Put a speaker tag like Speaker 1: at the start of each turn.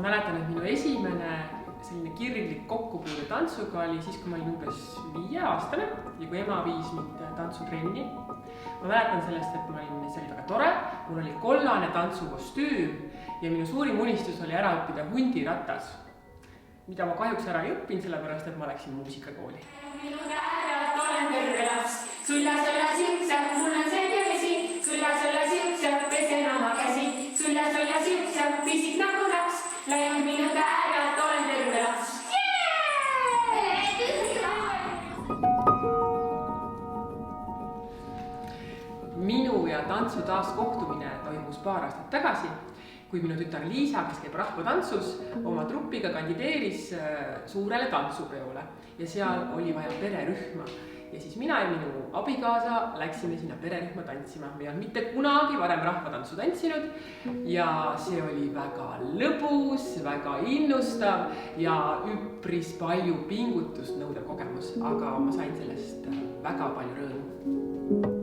Speaker 1: mäletan, et minu esimene selline kirglik kokkupuude tantsuga oli siis, kui ma olin umbes 5-aastane ja kui ema viis mind tantsutrenni. Ma mäletan sellest, et see oli väga tore, mul oli kollane tantsukostüüm ja minu suurim unistus oli ära õppida hundiratas, mida ma kahjuks ära ei õppinud, sellepärast, et ma läksin muusikakooli.
Speaker 2: Minu käärad olen terve laps, sulla siuksab, mul on selge vesi, sulla siuksab, pesen oma käsi, sulla siuksab, pisik nagu laps, läinud minu käärad olen terve laps.
Speaker 1: Minu ja tantsu taaskohtumine toimus paar aastat tagasi, kui minu tütar Liisa, kes käib rahvatantsus, oma trupiga kandideeris suurele tantsupeole ja seal oli vaja pererühma. Ja siis mina ja minu abikaasa läksime sinna pererühma tantsima. Me ei olnud mitte kunagi varem rahvatantsu tantsinud ja see oli väga lõbus, väga innustav ja üpris palju pingutust nõudev kogemus, aga ma sain sellest väga palju rõõmu.